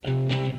Welcome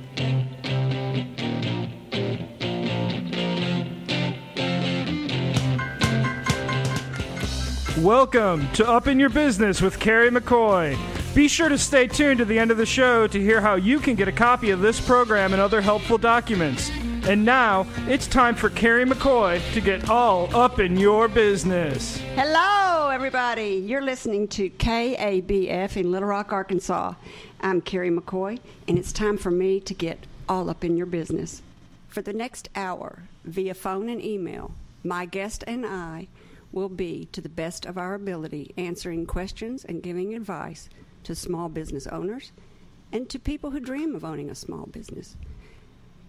to Up in Your Business with Carrie McCoy. Be sure to stay tuned to the end of the show to hear how you can get a copy of this program and other helpful documents. And now, it's time for Carrie McCoy to get all up in your business. Hello, everybody. You're listening to KABF in Little Rock, Arkansas. I'm Carrie McCoy, and it's time for me to get all up in your business. For the next hour, via phone and email, my guest and I will be, to the best of our ability, answering questions and giving advice to small business owners and to people who dream of owning a small business.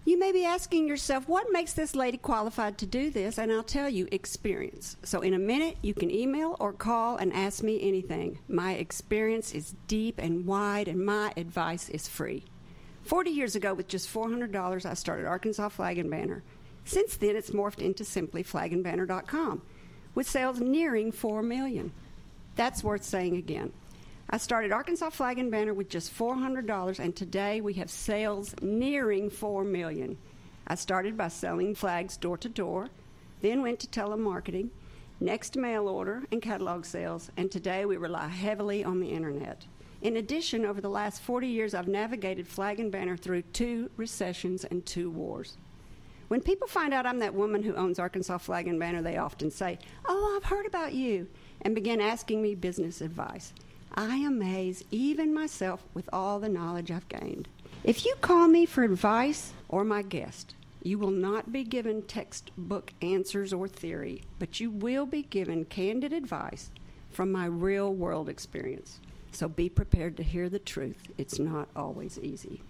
You may be asking yourself, what makes this lady qualified to do this? And I'll tell you, experience. So in a minute, you can email or call and ask me anything. My experience is deep and wide, and my advice is free. 40 years ago, with just $400, I started Arkansas Flag and Banner. Since then, it's morphed into simplyflagandbanner.com, with sales nearing $4 million. That's worth saying again. I started Arkansas Flag and Banner with just $400, and today we have sales nearing $4 million. I started by selling flags door to door, then went to telemarketing, next mail order and catalog sales, and today we rely heavily on the internet. In addition, over the last 40 years, I've navigated Flag and Banner through 2 recessions and 2 wars. When people find out I'm that woman who owns Arkansas Flag and Banner, they often say, "Oh, I've heard about you," and begin asking me business advice. I amaze even myself with all the knowledge I've gained. If you call me for advice or my guest, you will not be given textbook answers or theory, but you will be given candid advice from my real-world experience. So be prepared to hear the truth. It's not always easy.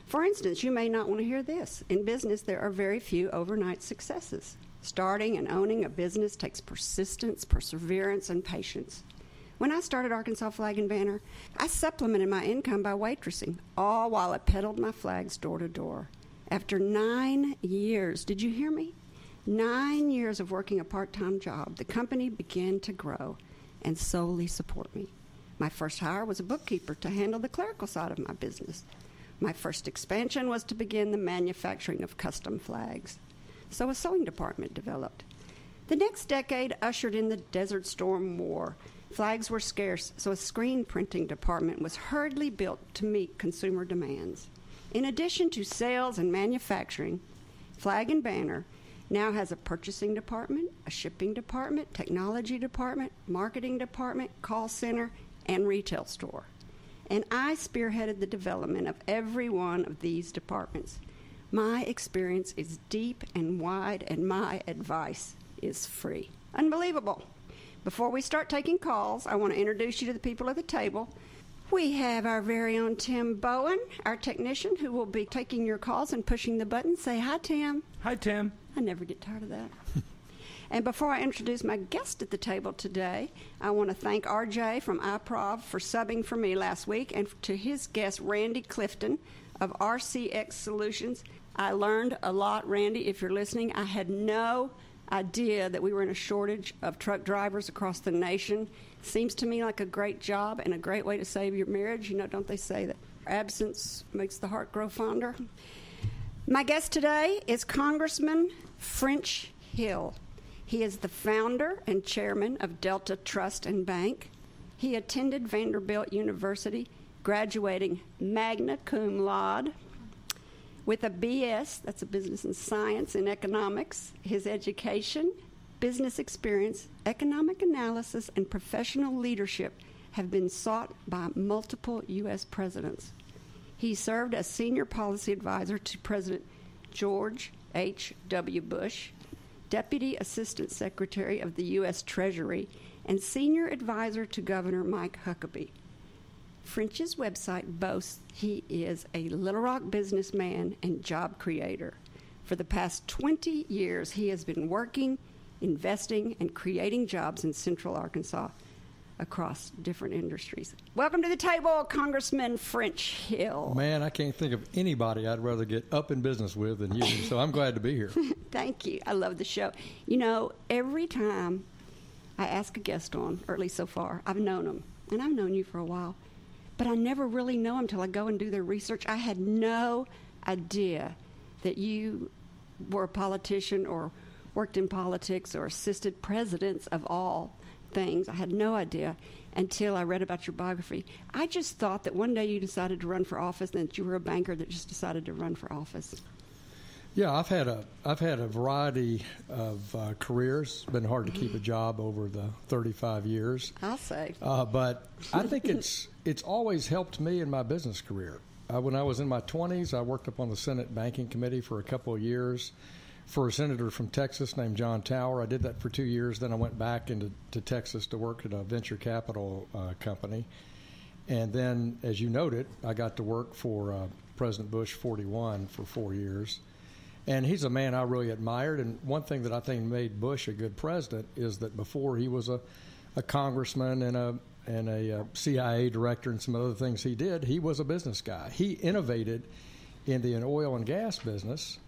For instance, you may not want to hear this. In business, there are very few overnight successes. Starting and owning a business takes persistence, perseverance, and patience. When I started Arkansas Flag and Banner, I supplemented my income by waitressing, all while I peddled my flags door to door. After 9 years, did you hear me? 9 years of working a part-time job, the company began to grow and solely support me. My first hire was a bookkeeper to handle the clerical side of my business. My first expansion was to begin the manufacturing of custom flags. So a sewing department developed. The next decade ushered in the Desert Storm War. Flags were scarce, so a screen printing department was hurriedly built to meet consumer demands. In addition to sales and manufacturing, Flag and Banner now has a purchasing department, a shipping department, technology department, marketing department, call center, and retail store. And I spearheaded the development of every one of these departments. My experience is deep and wide, and my advice is free. Unbelievable. Before we start taking calls, I want to introduce you to the people at the table. We have our very own Tim Bowen, our technician, who will be taking your calls and pushing the buttons. Say hi, Tim. Hi, Tim. I never get tired of that. And before I introduce my guest at the table today, I want to thank RJ from iProv for subbing for me last week, and to his guest, Randy Clifton of RCX Solutions. I learned a lot, Randy, if you're listening. I had no idea that we were in a shortage of truck drivers across the nation. Seems to me like a great job and a great way to save your marriage. You know, don't they say that absence makes the heart grow fonder? My guest today is Congressman French Hill. He is the founder and chairman of Delta Trust and Bank. He attended Vanderbilt University, graduating magna cum laude with a BS, that's a business and science in economics. His education, business experience, economic analysis, and professional leadership have been sought by multiple U.S. presidents. He served as senior policy advisor to President George H.W. Bush, Deputy Assistant Secretary of the U.S. Treasury, and senior advisor to Governor Mike Huckabee. French's website boasts he is a Little Rock businessman and job creator. For the past 20 years, he has been working, investing, and creating jobs in Central Arkansas across different industries. Welcome to the table, Congressman French Hill. Man, I can't think of anybody I'd rather get up in business with than you, so I'm glad to be here. Thank you. I love the show. You know, every time I ask a guest on, or at least so far, I've known them, and I've known you for a while, but I never really know them till I go and do their research. I had no idea that you were a politician or worked in politics or assisted presidents of all things. I had no idea until I read about your biography. I just thought that one day you decided to run for office and that you were a banker that just decided to run for office. Yeah, I've had a variety of careers. It's been hard to keep a job over the 35 years. I'll say. But I think it's always helped me in my business career. When I was in my 20s, I worked up on the Senate Banking Committee for a couple of years for a senator from Texas named John Tower. I did that for 2 years. Then I went back into Texas to work at a venture capital company. And then, as you noted, I got to work for President Bush 41 for 4 years. And he's a man I really admired. And one thing that I think made Bush a good president is that before he was a congressman and a CIA director and some other things he did, he was a business guy. He innovated in the oil and gas business,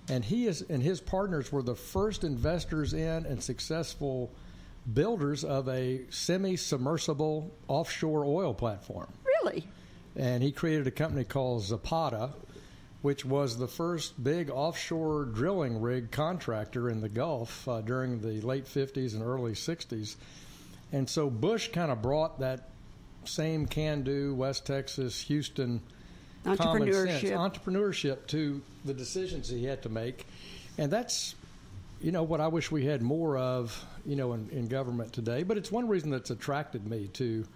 and he and his partners were the first investors in and successful builders of a semi-submersible offshore oil platform. Really? And he created a company called Zapata, which was the first big offshore drilling rig contractor in the Gulf during the late 50s and early 60s. And so Bush kind of brought that same can-do West Texas, Houston common sense, entrepreneurship to the decisions he had to make. And that's, what I wish we had more of, in government today. But it's one reason that's attracted me to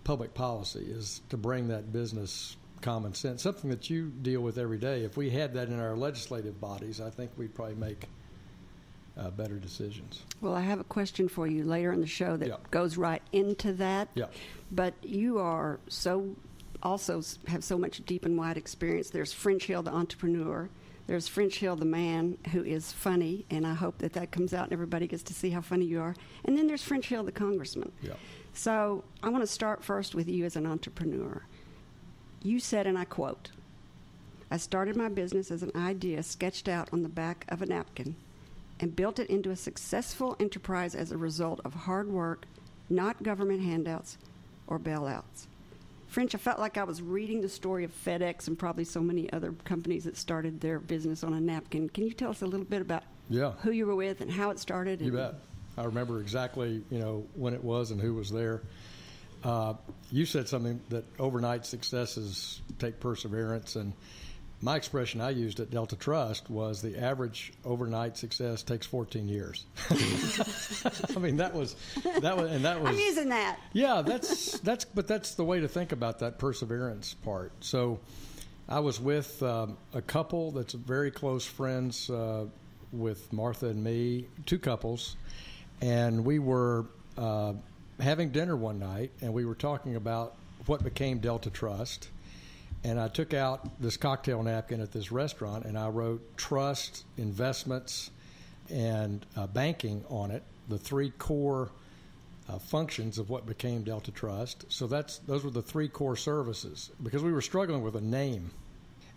public policy is to bring that business common sense, something that you deal with every day. If we had that in our legislative bodies, I think we'd probably make better decisions. Well, I have a question for you later in the show that goes right into that. Yeah. But you are also have so much deep and wide experience. There's French Hill, the entrepreneur. There's French Hill, the man who is funny, and I hope that comes out and everybody gets to see how funny you are. And then there's French Hill, the congressman. Yeah. So I want to start first with you as an entrepreneur. You said, and I quote, "I started my business as an idea sketched out on the back of a napkin and built it into a successful enterprise as a result of hard work, not government handouts or bailouts." French, I felt like I was reading the story of FedEx and probably so many other companies that started their business on a napkin. Can you tell us a little bit about who you were with and how it started? You bet. I remember exactly, when it was and who was there. You said something that overnight successes take perseverance, and my expression I used at Delta Trust was the average overnight success takes 14 years. I mean, that was. I'm using that. Yeah, but that's the way to think about that perseverance part. So, I was with a couple that's very close friends with Martha and me, two couples, and we were having dinner one night, and we were talking about what became Delta Trust. And I took out this cocktail napkin at this restaurant, and I wrote trust, investments, and banking on it, the three core functions of what became Delta Trust. So those were the three core services, because we were struggling with a name.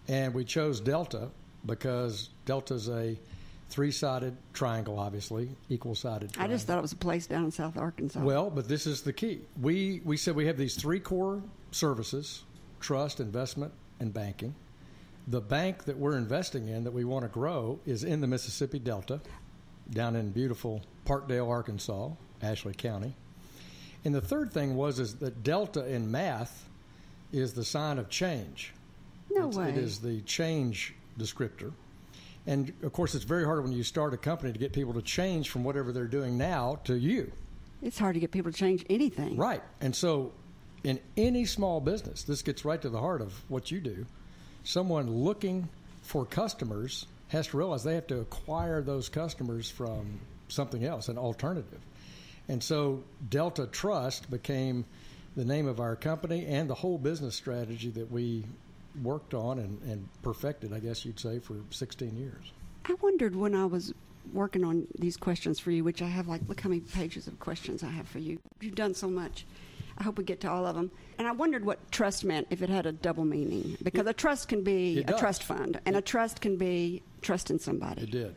And we chose Delta because Delta's a three-sided triangle, obviously, equal-sided triangle. I just thought it was a place down in South Arkansas. Well, but this is the key. We said we have these three core services: trust, investment, and banking. The bank that we're investing in that we want to grow is in the Mississippi Delta, down in beautiful Parkdale, Arkansas, Ashley County. And the third thing is that Delta in math is the sign of change. No way. It is the change descriptor. And, of course, it's very hard when you start a company to get people to change from whatever they're doing now to you. It's hard to get people to change anything. Right. And so in any small business, this gets right to the heart of what you do. Someone looking for customers has to realize they have to acquire those customers from something else, an alternative. And so Delta Trust became the name of our company and the whole business strategy that we worked on and perfected, I guess you'd say, for 16 years. I wondered when I was working on these questions for you, which I have, look how many pages of questions I have for you. You've done so much. I hope we get to all of them. And I wondered what trust meant, if it had a double meaning. Because a trust can be a trust fund, and a trust can be trust in somebody. It did.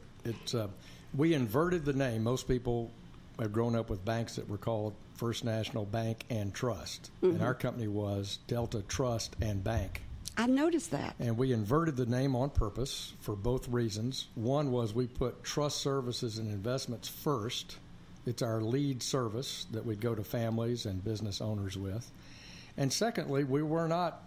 We inverted the name. Most people have grown up with banks that were called First National Bank and Trust. And our company was Delta Trust and Bank. I noticed that. And we inverted the name on purpose for both reasons. One was we put trust services and investments first. It's our lead service that we go to families and business owners with. And secondly, we were not,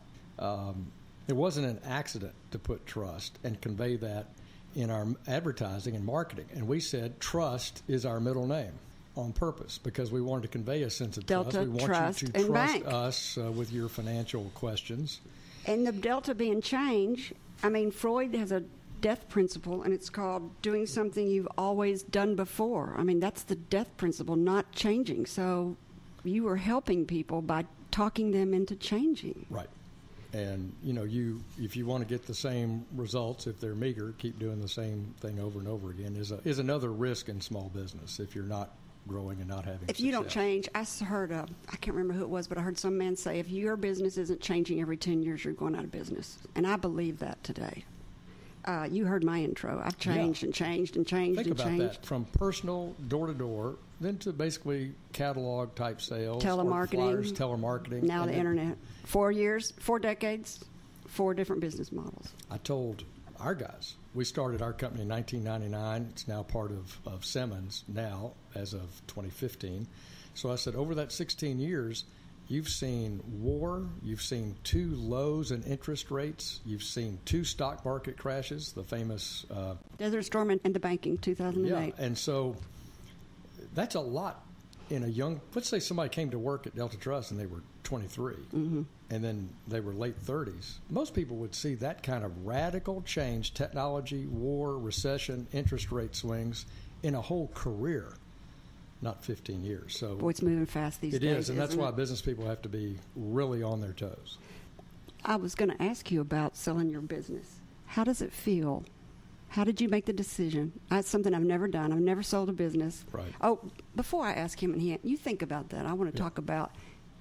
it wasn't an accident to put trust and convey that in our advertising and marketing. And we said trust is our middle name on purpose because we wanted to convey a sense of Delta trust. We want Trust you to and trust Bank. us with your financial questions. And the Delta being change, I mean, Freud has a death principle, and it's called doing something you've always done before. I mean, that's the death principle, not changing. So you were helping people by talking them into changing. Right. And, if you want to get the same results, if they're meager, keep doing the same thing over and over again is another risk in small business if you're not growing and not having If success. you don't change, I heard, I can't remember who it was, but I heard some man say, if your business isn't changing every 10 years, you're going out of business. And I believe that today. You heard my intro. I've changed and changed and changed Think and about changed. that, from personal door-to-door, then to basically catalog-type sales. Telemarketing. Or flyers, telemarketing. Now and the then internet. 4 years, 4 decades, 4 different business models. I told our guys, we started our company in 1999. It's now part of Simmons now as of 2015. So I said, over that 16 years, you've seen war, you've seen 2 lows in interest rates, you've seen 2 stock market crashes, the famous... Desert Storm and the banking, 2008. Yeah, and so that's a lot in a young... Let's say somebody came to work at Delta Trust and they were 23, and then they were late 30s. Most people would see that kind of radical change, technology, war, recession, interest rate swings, in a whole career, not 15 years. So Boy, it's moving fast these days. it is, and that's isn't why it? business people have to be really on their toes. I was going to ask you about selling your business. How does it feel? How did you make the decision? That's something I've never done. I've never sold a business. Right. Oh, before I ask him, and you think about that. I want to talk about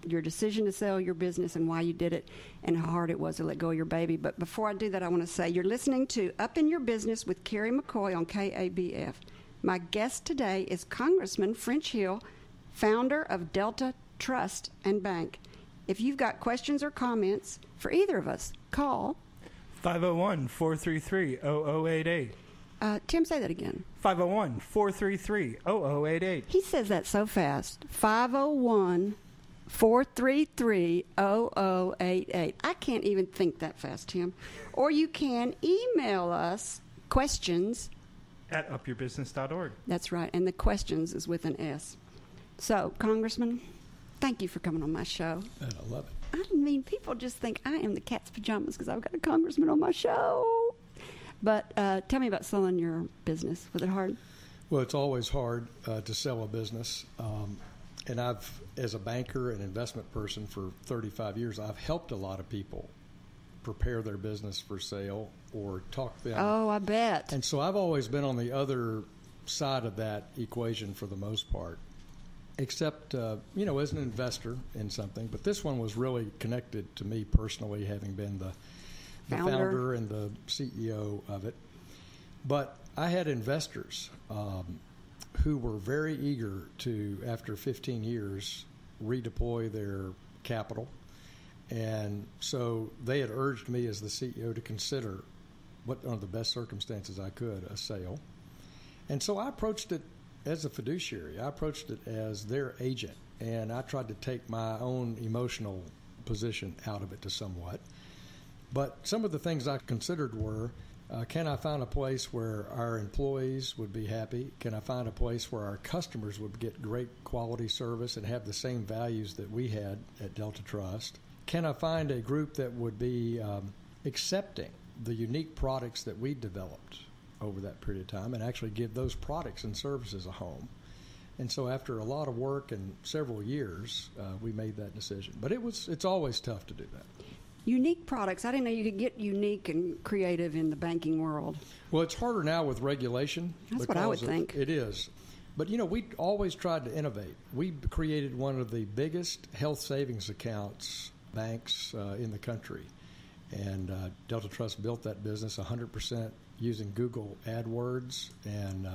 your decision to sell your business and why you did it and how hard it was to let go of your baby. But before I do that, I want to say you're listening to Up in Your Business with Carrie McCoy on KABF. My guest today is Congressman French Hill, founder of Delta Trust and Bank. If you've got questions or comments for either of us, call 501-433-0088. Tim, say that again. 501-433-0088. He says that so fast. 501-433-0088. I can't even think that fast, Tim. Or you can email us questions. At upyourbusiness.org. That's right. And the questions is with an S. So, Congressman, thank you for coming on my show. And I love it. I mean, people just think I am the cat's pajamas because I've got a congressman on my show. But tell me about selling your business. Was it hard? Well, it's always hard to sell a business. And I've, as a banker and investment person for 35 years, I've helped a lot of people prepare their business for sale or talk them. Oh, I bet. And so I've always been on the other side of that equation for the most part, except, as an investor in something. But this one was really connected to me personally, having been the founder and the CEO of it. But I had investors who were very eager to, after 15 years, redeploy their capital. And so they had urged me as the CEO to consider, what under the best circumstances I could, a sale. And so I approached it as a fiduciary. I approached it as their agent, and I tried to take my own emotional position out of it to somewhat. But some of the things I considered were, can I find a place where our employees would be happy? Can I find a place where our customers would get great quality service and have the same values that we had at Delta Trust? Can I find a group that would be accepting the unique products that we developed over that period of time and actually give those products and services a home? And so after a lot of work and several years, we made that decision. But it's always tough to do that. Unique products. I didn't know you could get unique and creative in the banking world. Well, it's harder now with regulation. That's what I would think. It is. But, we always tried to innovate. We created one of the biggest health savings accounts banks in the country. And Delta Trust built that business 100% using Google AdWords and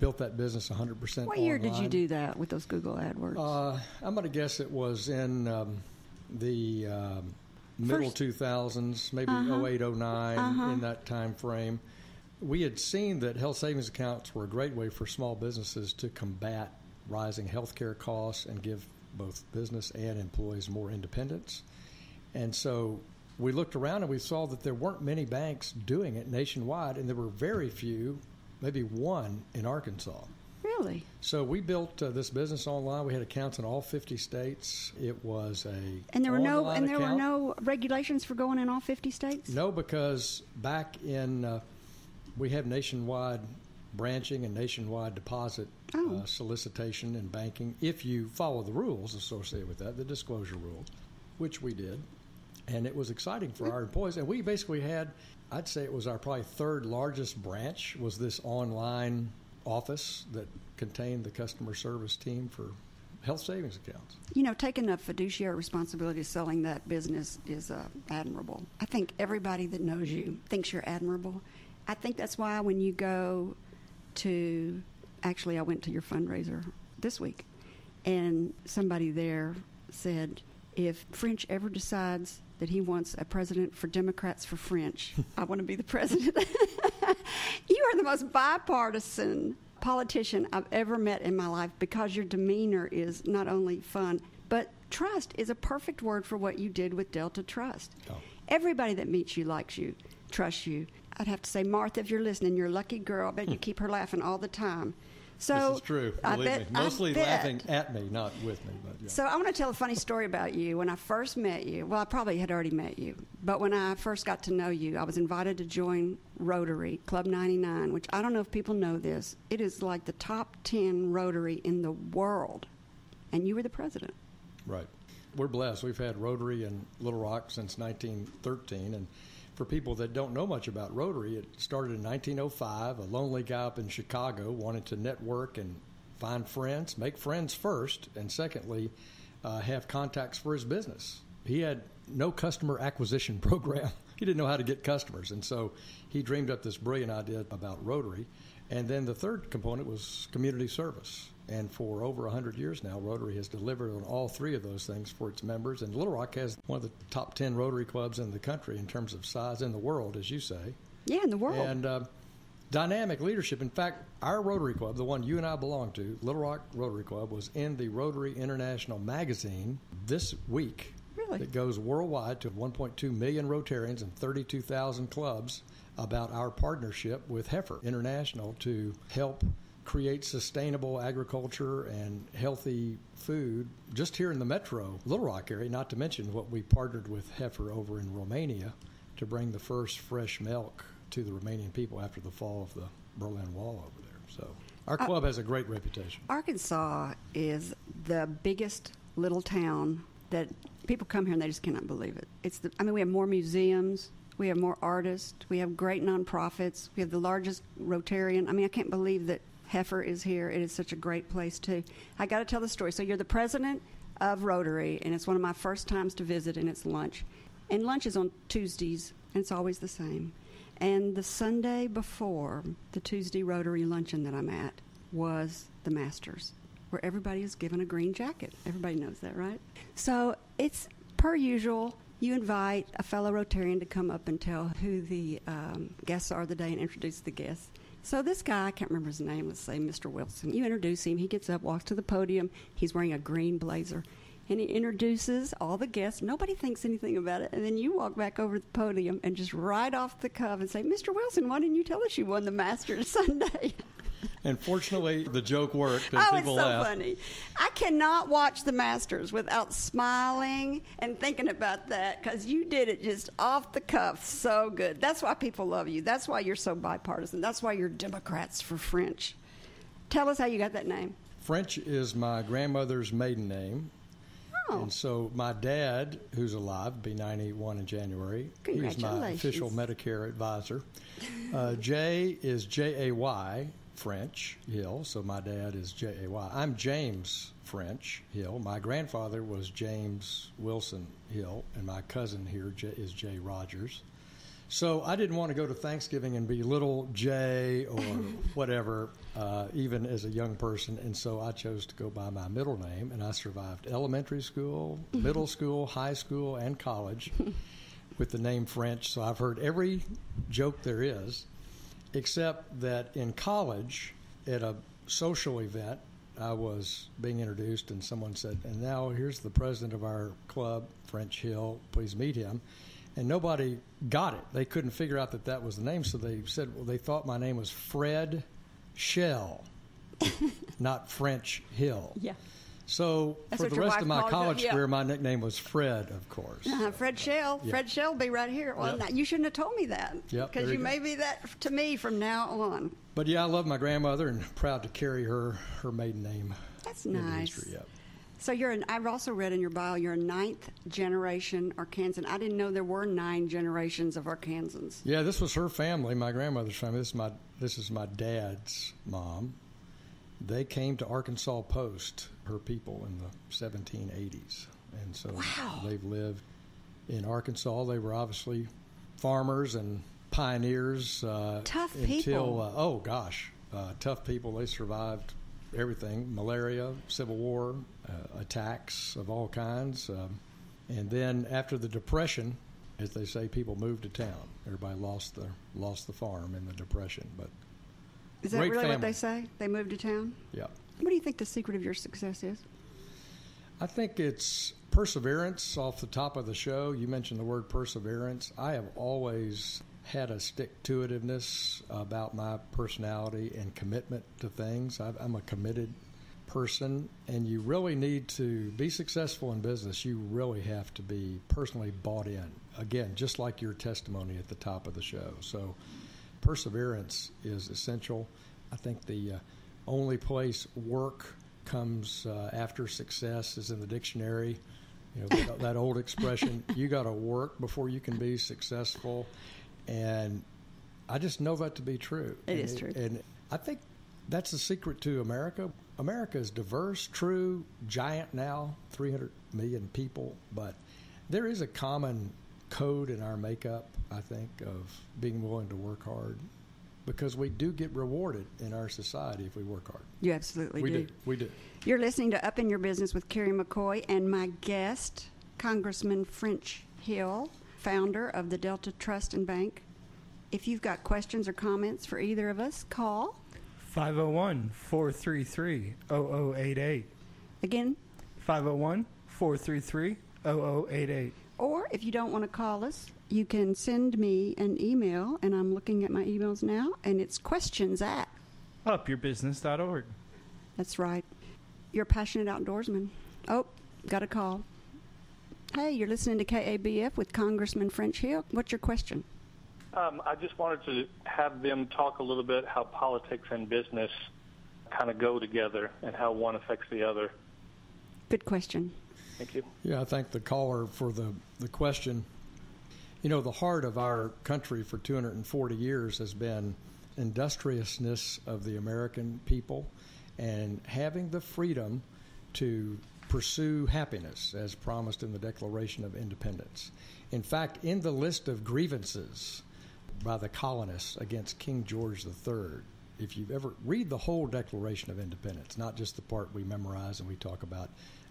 built that business 100% What year online. did you do that with those Google AdWords? I'm going to guess it was in the middle 2000s, maybe 08, 09, in that time frame. We had seen that health savings accounts were a great way for small businesses to combat rising healthcare costs and give both business and employees more independence. And so we looked around and we saw that there weren't many banks doing it nationwide, and there were very few, maybe one in Arkansas. Really? So we built this business online. We had accounts in all 50 states. It was and there were account. no regulations for going in all 50 states? No, because back in we have nationwide branching and nationwide deposit solicitation and banking if you follow the rules associated with that, the disclosure rules, which we did. And it was exciting for our employees. And we basically had, I'd say it was our probably third largest branch, was this online office that contained the customer service team for health savings accounts. You know, taking a fiduciary responsibility of selling that business is admirable. I think everybody that knows you thinks you're admirable. I think that's why when you go to, actually I went to your fundraiser this week, and somebody there said, if French ever decides that he wants a president for Democrats for French, I want to be the president. You are the most bipartisan politician I've ever met in my life because your demeanor is not only fun, but trust is a perfect word for what you did with Delta Trust. Oh. Everybody that meets you likes you, trusts you. I'd have to say, Martha, if you're listening, you're a lucky girl. I bet you keep her laughing all the time. So this is true. Believe me. Mostly laughing at me, not with me. But yeah. So I want to tell a funny story about you. When I first met you, well, I probably had already met you, but when I first got to know you, I was invited to join Rotary Club 99, which I don't know if people know this. It is like the top 10 Rotary in the world, and you were the president. Right. We're blessed. We've had Rotary in Little Rock since 1913, and for people that don't know much about Rotary, it started in 1905. A lonely guy up in Chicago wanted to network and find friends, make friends first, and secondly, have contacts for his business. He had no customer acquisition program. He didn't know how to get customers, and so he dreamed up this brilliant idea about Rotary. And then the third component was community service. And for over 100 years now, Rotary has delivered on all three of those things for its members. And Little Rock has one of the top 10 Rotary clubs in the country in terms of size in the world, as you say. Yeah, in the world. And dynamic leadership. In fact, our Rotary Club, the one you and I belong to, Little Rock Rotary Club, was in the Rotary International magazine this week. Really? It goes worldwide to 1.2 million Rotarians and 32,000 clubs about our partnership with Heifer International to help create sustainable agriculture and healthy food just here in the metro Little Rock area, not to mention what we partnered with Heifer over in Romania to bring the first fresh milk to the Romanian people after the fall of the Berlin Wall over there. So our club has a great reputation. Arkansas is the biggest little town that people come here and they just cannot believe it. We have more museums. We have more artists. We have great nonprofits. We have the largest Rotarian. I can't believe that Heifer is here. It is such a great place, too. I got to tell the story. So you're the president of Rotary, and it's one of my first times to visit, and it's lunch. And lunch is on Tuesdays, and it's always the same. And the Sunday before the Tuesday Rotary luncheon that I'm at was the Masters, where everybody is given a green jacket. Everybody knows that, right? So it's per usual. You invite a fellow Rotarian to come up and tell who the guests are of the day and introduce the guests. So this guy, I can't remember his name, let's say Mr. Wilson. You introduce him. He gets up, walks to the podium. He's wearing a green blazer. And he introduces all the guests. Nobody thinks anything about it. And then you walk back over the podium and just right off the cuff and say, Mr. Wilson, why didn't you tell us you won the Masters Sunday? And fortunately, the joke worked, and people it's so laughed. funny. I cannot watch the Masters without smiling and thinking about that because you did it just off the cuff so good. That's why people love you. That's why you're so bipartisan. That's why you're Democrats for French. Tell us how you got that name. French is my grandmother's maiden name. Oh. And so my dad, who's alive, be 91 in January. He's my official Medicare advisor. Jay is J-A-Y, French Hill, so my dad is J-A-Y. I'm James French Hill. My grandfather was James Wilson Hill, and my cousin here is Jay Rogers. So I didn't want to go to Thanksgiving and be little J or whatever, even as a young person. And so I chose to go by my middle name, and I survived elementary school, middle school, high school, and college with the name French. So I've heard every joke there is, except that in college at a social event, I was being introduced, and someone said, and now here's the president of our club, French Hill, please meet him. And nobody got it. They couldn't figure out that that was the name, so they said, well, they thought my name was Fred Shell, not French Hill. Yeah. So That's for what the your rest wife of my called college you, yeah. career, my nickname was Fred, of course. Fred Shell. Yeah. Fred Shell will be right here. Well, Yep. you shouldn't have told me that. Yep, Because there you you may go. be that to me from now on. But yeah, I love my grandmother and proud to carry her maiden name. That's into nice. history, yep. So I've also read in your bio you're a 9th generation Arkansan. I didn't know there were 9 generations of Arkansans. Yeah, this was her family, my grandmother's family. This is my dad's mom. They came to Arkansas Post, her people, in the 1780s. And so they've lived in Arkansas. They were obviously farmers and pioneers. Tough until, people. Tough people. They survived everything, malaria, Civil War, attacks of all kinds. And then after the Depression, as they say, people moved to town. Everybody lost the farm in the Depression. But Is that great really family. what they say? They moved to town? Yeah. What do you think the secret of your success is? I think it's perseverance. Off the top of the show, you mentioned the word perseverance. I have always had a stick-to-itiveness about my personality and commitment to things. I'm a committed person, and you really need to be successful in business. You really have to be personally bought in. Again, just like your testimony at the top of the show. So perseverance is essential. I think the only place work comes after success is in the dictionary. You know, that old expression, you got to work before you can be successful. And I just know that to be true. It is true. And I think that's the secret to America. America is diverse, true, giant now, 300 million people. But there is a common code in our makeup, I think, of being willing to work hard. Because we do get rewarded in our society if we work hard. You absolutely We do. You're listening to Up in Your Business with Carrie McCoy and my guest, Congressman French Hill, founder of the Delta Trust and Bank. If you've got questions or comments for either of us, call 501-433-0088. again, 501-433-0088. or if you don't want to call us, you can send me an email, and I'm looking at my emails now, and it's questions@upyourbusiness.org. That's right. You're a passionate outdoorsman. Oh, got a call. Hey, you're listening to KABF with Congressman French Hill. What's your question? I just wanted to have them talk a little bit how politics and business kind of go together and how one affects the other. Good question. Thank you. Yeah, I thank the caller for the question. You know, the heart of our country for 240 years has been industriousness of the American people and having the freedom to pursue happiness as promised in the Declaration of Independence. In fact, in the list of grievances by the colonists against King George III, if you've ever read the whole Declaration of Independence, not just the part we memorize and we talk about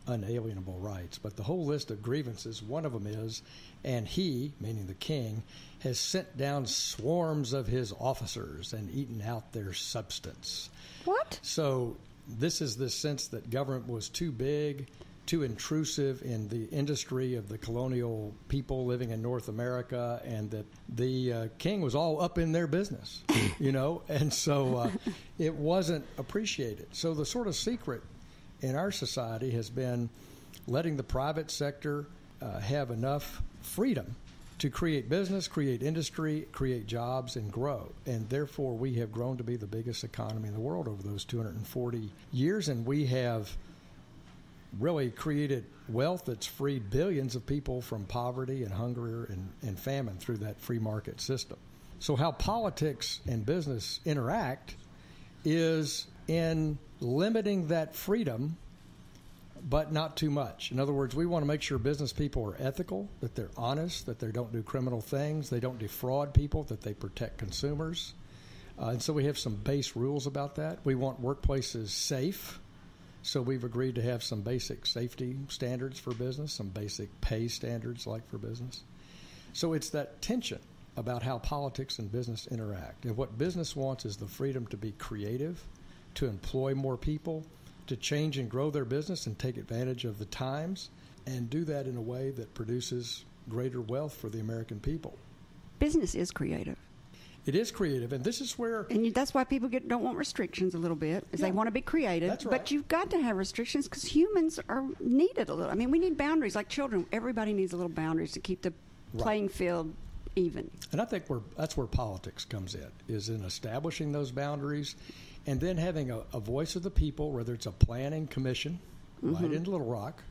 unalienable rights, but the whole list of grievances, one of them is, and he, meaning the king, has sent down swarms of his officers and eaten out their substance. What? So this is the sense that government was too big, too intrusive in the industry of the colonial people living in North America, and that the king was all up in their business, you know, and so it wasn't appreciated. So the sort of secret in our society has been letting the private sector have enough freedom to create business, create industry, create jobs, and grow. And therefore, we have grown to be the biggest economy in the world over those 240 years, and we have really created wealth that's freed billions of people from poverty and hunger and famine through that free market system. So how politics and business interact is in limiting that freedom but not too much. In other words, we want to make sure business people are ethical, that they're honest, that they don't do criminal things, they don't defraud people, that they protect consumers. And so we have some base rules about that. We want workplaces safe, so we've agreed to have some basic safety standards for business, some basic pay standards like for business. So it's that tension about how politics and business interact. And what business wants is the freedom to be creative, to employ more people, to change and grow their business and take advantage of the times, and do that in a way that produces greater wealth for the American people. Business is creative. It is creative, and this is where... And that's why people don't want restrictions a little bit, is they want to be creative. That's right. But you've got to have restrictions because humans are needed a little. I mean, we need boundaries. Like children, everybody needs a little boundaries to keep the playing field even. And I think that's where politics comes in, is in establishing those boundaries and then having a voice of the people, whether it's a planning commission right in Little Rock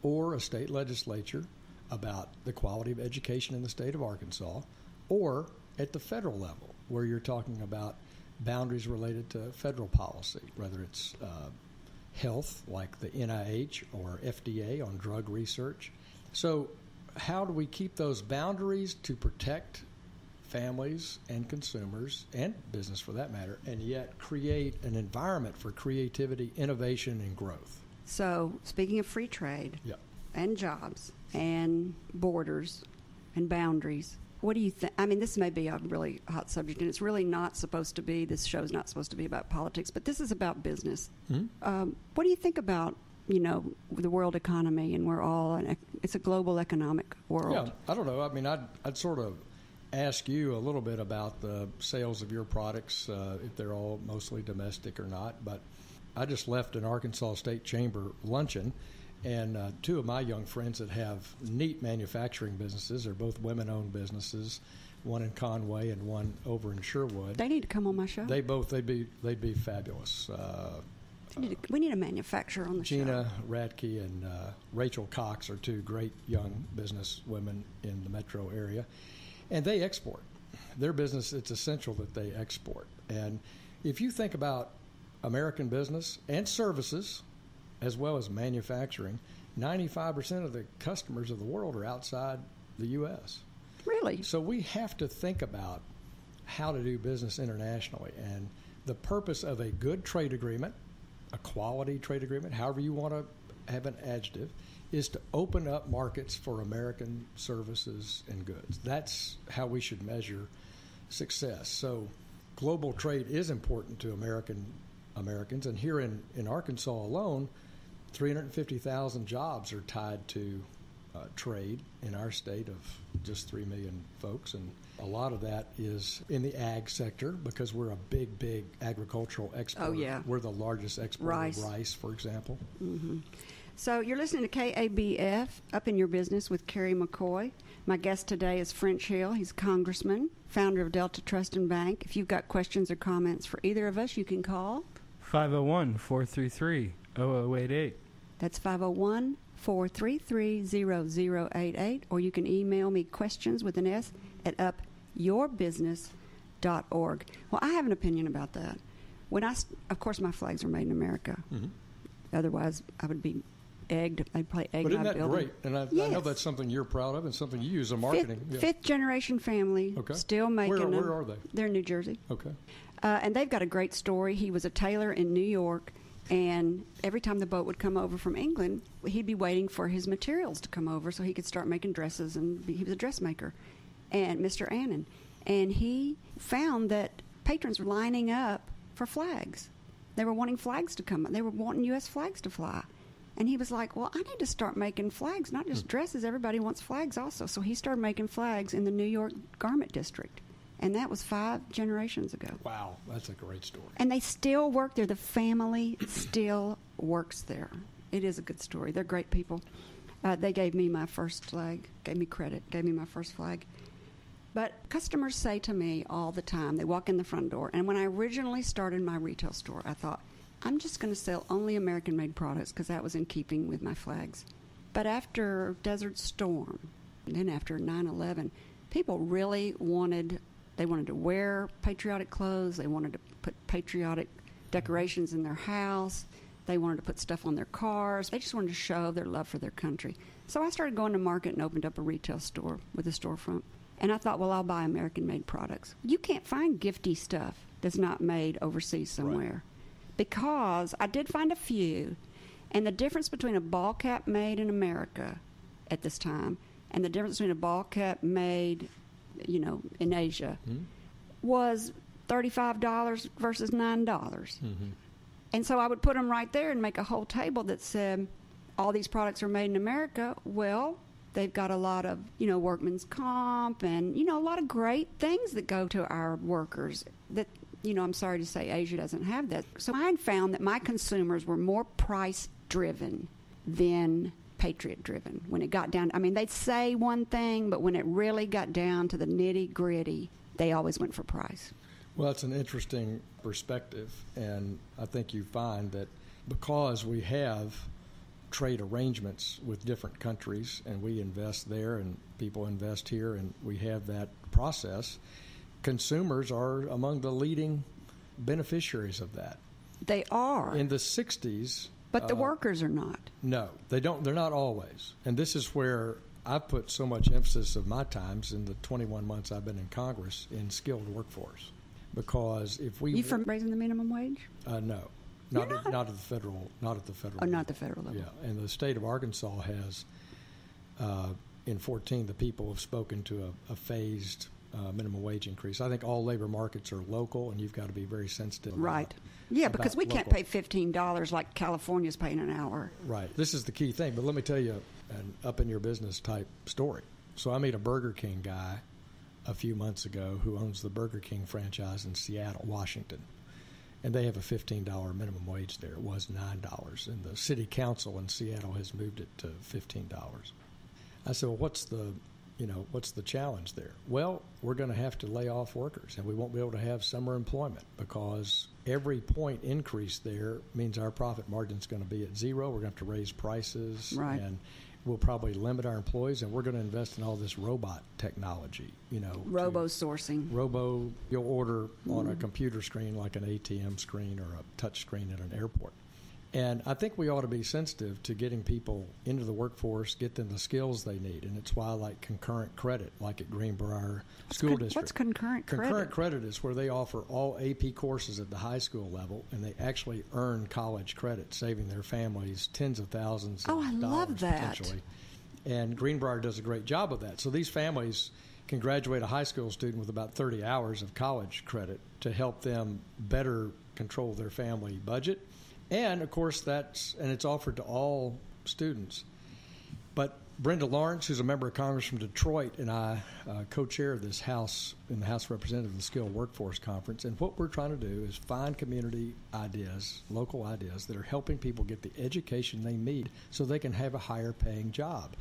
or a state legislature about the quality of education in the state of Arkansas, or at the federal level where you're talking about boundaries related to federal policy, whether it's health like the NIH or FDA on drug research. So how do we keep those boundaries to protect families and consumers and business for that matter, and yet create an environment for creativity, innovation, and growth? So speaking of free trade and jobs and borders and boundaries, what do you think? I mean, this may be a really hot subject, and it's really not supposed to be, this show's not supposed to be about politics, but this is about business. What do you think about, the world economy, and we're all, it's a global economic world? Yeah, I don't know. I mean, I'd sort of ask you a little bit about the sales of your products, if they're all mostly domestic or not. But I just left an Arkansas State Chamber luncheon, and two of my young friends that have neat manufacturing businesses are both women-owned businesses, one in Conway and one over in Sherwood. They need to come on my show. They'd be fabulous. We need a manufacturer on the show. Gina Radke and Rachel Cox are two great young business women in the metro area, and they export. Their business, it's essential that they export. And if you think about American business and services, as well as manufacturing, 95% of the customers of the world are outside the U.S. Really? So we have to think about how to do business internationally. And the purpose of a good trade agreement, a quality trade agreement, however you want to have an adjective, is to open up markets for American services and goods. That's how we should measure success. So global trade is important to Americans. And here in Arkansas alone, 350,000 jobs are tied to trade in our state of just 3 million folks. And a lot of that is in the ag sector because we're a big, big agricultural exporter. Oh, yeah. We're the largest exporter of rice, for example. Mm-hmm. So you're listening to KABF, Up in Your Business with Kerry McCoy. My guest today is French Hill. He's a congressman, founder of Delta Trust and Bank. If you've got questions or comments for either of us, you can call 501-433-0088. That's 501-433-0088, or you can email me questions with an S at upyourbusiness.org. Well, I have an opinion about that. Of course, my flags are made in America. Mm-hmm. Otherwise, I would be egged. I'd play egg. But isn't that great? And I know that's something you're proud of and something you use in marketing. Fifth generation family, still making them. Where are they? They're in New Jersey. Okay. And they've got a great story. He was a tailor in New York, and every time the boat would come over from England, he'd be waiting for his materials to come over so he could start making dresses, and he was a dressmaker, and Mr. Annan. And he found that patrons were lining up for flags. They were wanting flags to come. They were wanting U.S. flags to fly. And he was like, well, I need to start making flags, not just dresses. Everybody wants flags also. So he started making flags in the New York Garment District. And that was 5 generations ago. Wow, that's a great story. And they still work there. The family still works there. It is a good story. They're great people. They gave me my first flag, gave me credit, gave me my first flag. But customers say to me all the time, they walk in the front door, and when I originally started my retail store, I thought, I'm just going to sell only American-made products because that was in keeping with my flags. But after Desert Storm, and then after 9/11, people really wanted to wear patriotic clothes. They wanted to put patriotic decorations in their house. They wanted to put stuff on their cars. They just wanted to show their love for their country. So I started going to market and opened up a retail store with a storefront. And I thought, well, I'll buy American-made products. You can't find gifty stuff that's not made overseas somewhere. Right. Because I did find a few. And the difference between a ball cap made in America at this time and the difference between a ball cap made, in Asia was $35 versus $9. Mm-hmm. And so I would put them right there and make a whole table that said, all these products are made in America. Well, they've got a lot of, workman's comp and, a lot of great things that go to our workers that, I'm sorry to say Asia doesn't have that. So I found that my consumers were more price-driven than patriot-driven. When it got down, they'd say one thing, but when it really got down to the nitty-gritty, they always went for price. Well, it's an interesting perspective, and I think you find that because we have trade arrangements with different countries and we invest there and people invest here and we have that process, consumers are among the leading beneficiaries of that. They are. In the 60s. But the workers are not. No, they don't. They're not always. And this is where I put so much emphasis of my times in the 21 months I've been in Congress in skilled workforce. Because if we... You from raising the minimum wage? No. Not at the federal. Not at the federal. Oh, not the federal level. Yeah, and the state of Arkansas has, in 2014, the people have spoken to a phased minimum wage increase. I think all labor markets are local, and you've got to be very sensitive. Right. Yeah, because we can't pay $15 like California's paying an hour. Right. This is the key thing. But let me tell you an up in your business type story. So I met a Burger King guy a few months ago who owns the Burger King franchise in Seattle, Washington. And they have a $15 minimum wage there. It was $9. And the city council in Seattle has moved it to $15. I said, well, what's the challenge there? Well, we're going to have to lay off workers, and we won't be able to have summer employment because every point increase there means our profit margin is going to be at zero. We're going to have to raise prices, right. And we'll probably limit our employees, and we're going to invest in all this robot technology, Robo-sourcing. You'll order on a computer screen like an ATM screen or a touch screen at an airport. And I think we ought to be sensitive to getting people into the workforce, get them the skills they need. And it's why I like concurrent credit, like at Greenbrier School District. What's concurrent credit? Concurrent credit is where they offer all AP courses at the high school level, and they actually earn college credit, saving their families tens of thousands of dollars. I love that. Potentially. And Greenbrier does a great job of that. So these families can graduate a high school student with about 30 hours of college credit to help them better control their family budget. And, of course, it's offered to all students. But Brenda Lawrence, who's a member of Congress from Detroit, and I co-chair this House in the House of Representatives, the Skilled Workforce Conference. And what we're trying to do is find community ideas, local ideas, that are helping people get the education they need so they can have a higher-paying job.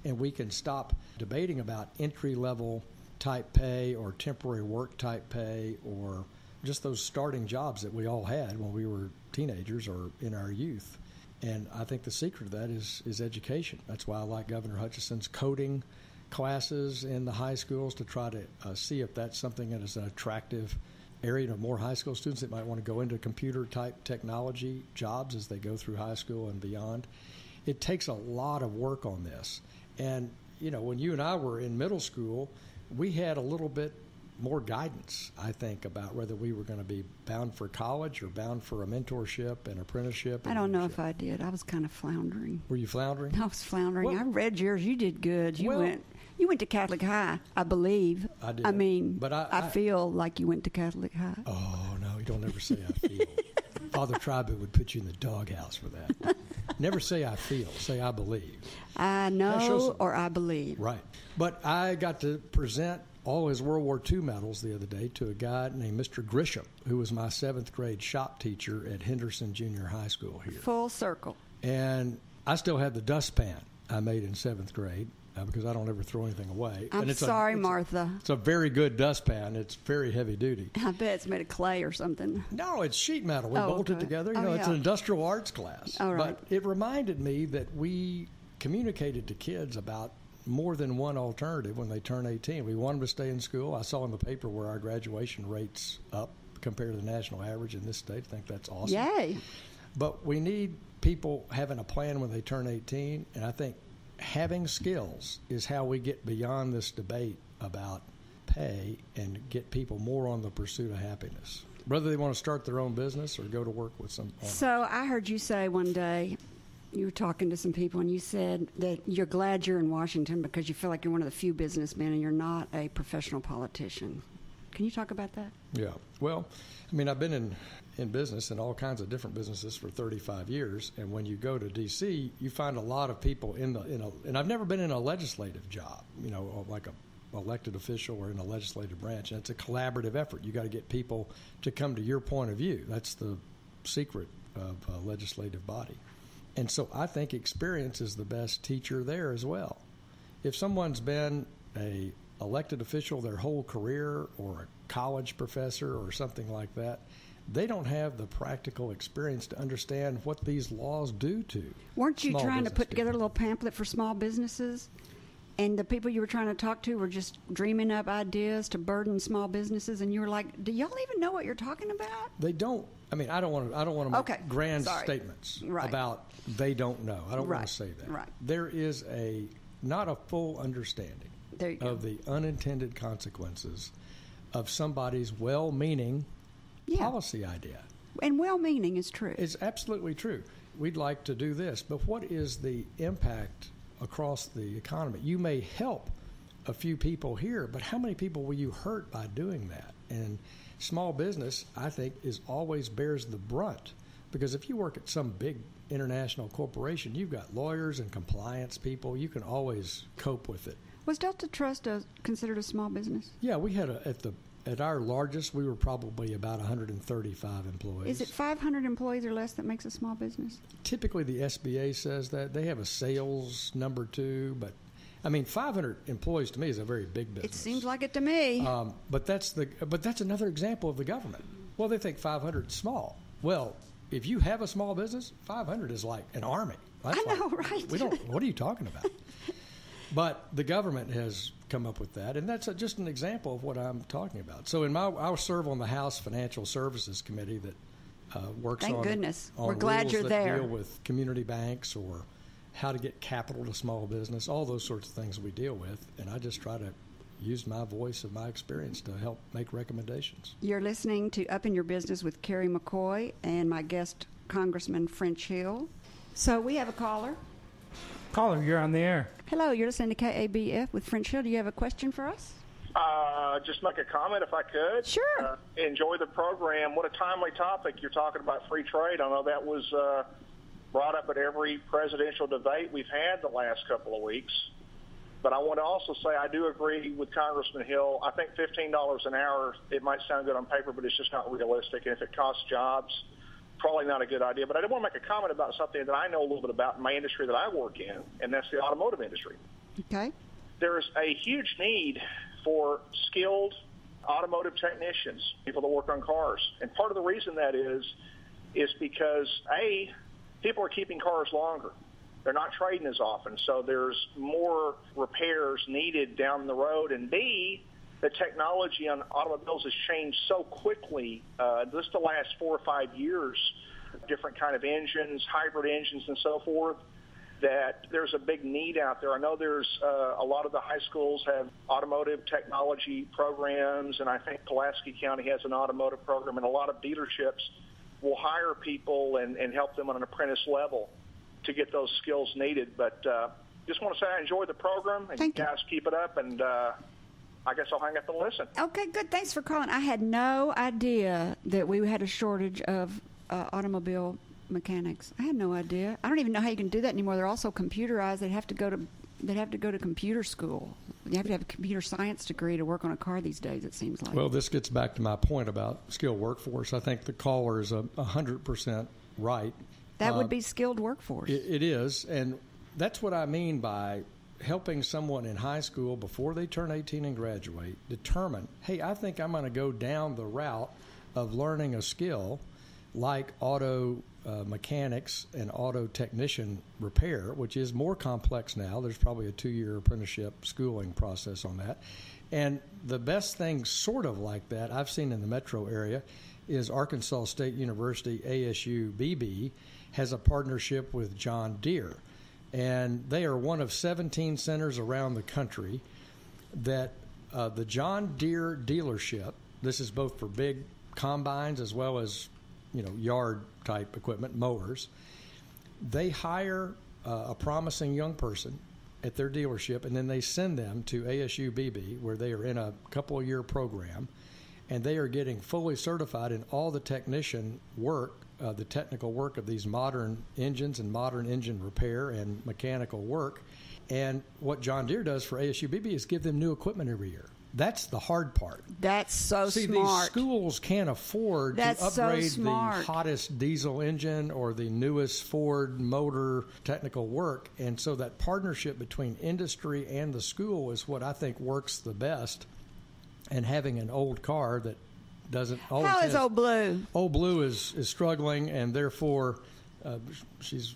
And we can stop debating about entry-level type pay or temporary work type pay or just those starting jobs that we all had when we were teenagers or in our youth. And I think the secret of that is education. That's why I like Governor Hutchinson's coding classes in the high schools to try to see if that's something that is an attractive area to more high school students that might want to go into computer-type technology jobs as they go through high school and beyond. It takes a lot of work on this. And, when you and I were in middle school, we had a little bit more guidance, I think, about whether we were going to be bound for college or bound for a mentorship and apprenticeship. I don't know if I did. I was kind of floundering. Were you floundering? I was floundering. Well, I read yours. You did good. You went to Catholic High, I believe. I did. But I feel like you went to Catholic High. Oh, no, you don't ever say I feel. Father Tribe would put you in the doghouse for that. Never say I feel. Say I believe. I know or I believe. Right. But I got to present all his World War II medals the other day to a guy named Mr. Grisham, who was my 7th grade shop teacher at Henderson Junior High School here. Full circle. And I still have the dustpan I made in 7th grade because I don't ever throw anything away. I'm sorry, Martha. It's a very good dustpan. It's very heavy duty. I bet it's made of clay or something. No, it's sheet metal. We bolted together. It's an industrial arts class. All right. But it reminded me that we communicated to kids about more than one alternative when they turn 18. We want them to stay in school. I saw in the paper where our graduation rate's up compared to the national average in this state. I think that's awesome. Yay. But we need people having a plan when they turn 18, and I think having skills is how we get beyond this debate about pay and get people more on the pursuit of happiness, whether they want to start their own business or go to work with some. So I heard you say one day, you were talking to some people, and you said that you're glad you're in Washington because you feel like you're one of the few businessmen and you're not a professional politician. Can you talk about that? Yeah. Well, I mean, I've been in business in all kinds of different businesses for 35 years, and when you go to D.C., you find a lot of people and I've never been in a legislative job, like a elected official or in a legislative branch, and it's a collaborative effort. You got to get people to come to your point of view. That's the secret of a legislative body. And so I think experience is the best teacher there as well. If someone's been a elected official their whole career or a college professor or something like that, they don't have the practical experience to understand what these laws do to Weren't you small trying to business put together a people. little pamphlet for small businesses? And the people you were trying to talk to were just dreaming up ideas to burden small businesses, and you were like, "Do y'all even know what you're talking about?" They don't. I mean, I don't want to make Okay. grand Sorry. statements Right. about they don't know. I don't Right. want to say that. Right. There is not a full understanding There you go. of the unintended consequences of somebody's well-meaning Yeah. policy idea. And well-meaning is true. It's absolutely true. We'd like to do this, but what is the impact across the economy? You may help a few people here, but how many people will you hurt by doing that? And small business, I think, always bears the brunt, because if you work at some big international corporation, you've got lawyers and compliance people. You can always cope with it. Was Delta Trust considered a small business? Yeah, we had at our largest, we were probably about 135 employees. Is it 500 employees or less that makes a small business? Typically, the SBA says that. They have a sales number too, but I mean, 500 employees to me is a very big business. It seems like it to me. But that's another example of the government. Well, they think 500 is small. Well, if you have a small business, 500 is like an army. That's I know, right? What are you talking about? But the government has come up with that, and that's just an example of what I'm talking about. So I'll serve on the House Financial Services Committee that works Thank on goodness. on We're glad rules you're that there. deal with community banks or how to get capital to small business, all those sorts of things we deal with, and I just try to use my voice and my experience to help make recommendations. You're listening to Up in Your Business with Kerry McCoy and my guest, Congressman French Hill. So we have a caller. Caller, you're on the air. Hello, you're listening to KABF with French Hill. Do you have a question for us? Just make a comment if I could. Sure. Enjoy the program. What a timely topic. You're talking about free trade. I know that was brought up at every presidential debate we've had the last couple of weeks. But I want to also say I do agree with Congressman Hill. I think $15 an hour, it might sound good on paper, but it's just not realistic. And if it costs jobs, probably not a good idea. But I did want to make a comment about something that I know a little bit about in my industry that I work in, and that's the automotive industry. Okay. There's a huge need for skilled automotive technicians, people that work on cars. And part of the reason that is because, A, people are keeping cars longer. They're not trading as often, so there's more repairs needed down the road. And B, the technology on automobiles has changed so quickly, just the last 4 or 5 years, different kind of engines, hybrid engines and so forth, that there's a big need out there. I know there's a lot of the high schools have automotive technology programs, and I think Pulaski County has an automotive program, and a lot of dealerships will hire people and help them on an apprentice level to get those skills needed. But just want to say I enjoy the program, and Thank you you. guys keep it up, and I guess I'll hang up and listen. Okay, good. Thanks for calling. I had no idea that we had a shortage of automobile mechanics. I had no idea. I don't even know how you can do that anymore. They're also computerized. They'd have to go to computer school. You have to have a computer science degree to work on a car these days, it seems like. Well, this gets back to my point about skilled workforce. I think the caller is 100% right. That would be skilled workforce. It is, and that's what I mean by helping someone in high school before they turn 18 and graduate determine, hey, I think I'm going to go down the route of learning a skill like auto mechanics and auto technician repair, which is more complex now. There's probably a 2-year apprenticeship schooling process on that. And the best thing sort of like that I've seen in the metro area is Arkansas State University, ASU-BB, has a partnership with John Deere. And they are one of 17 centers around the country that the John Deere dealership, this is both for big combines as well as, yard type equipment, mowers, they hire a promising young person at their dealership, and then they send them to ASU-BB, where they are in a couple-year program, and they are getting fully certified in all the technician work, the technical work of these modern engines and modern engine repair and mechanical work. And what John Deere does for ASU-BB is give them new equipment every year. That's the hard part. That's so See, smart. these schools can't afford to upgrade the hottest diesel engine or the newest Ford motor technical work. And so that partnership between industry and the school is what I think works the best. And having an old car that doesn't always... How is Old Blue? Old Blue is struggling, and therefore she's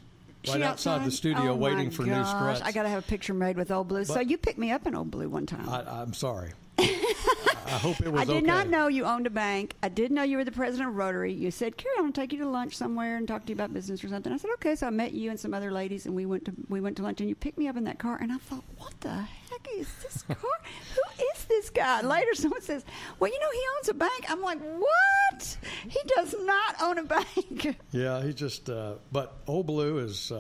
right outside the studio waiting for new struts. I got to have a picture made with Old Blue. So you picked me up in Old Blue one time. I'm sorry. I hope it was I did not know you owned a bank. I did know you were the president of Rotary. You said, Carrie, I'm going to take you to lunch somewhere and talk to you about business or something. I said, okay. So I met you and some other ladies, and we went to lunch, and you picked me up in that car. And I thought, what the heck is this car? Who is this guy? Later, someone says, well, he owns a bank. I'm like, what? He does not own a bank. Yeah, he just. But Old Blue is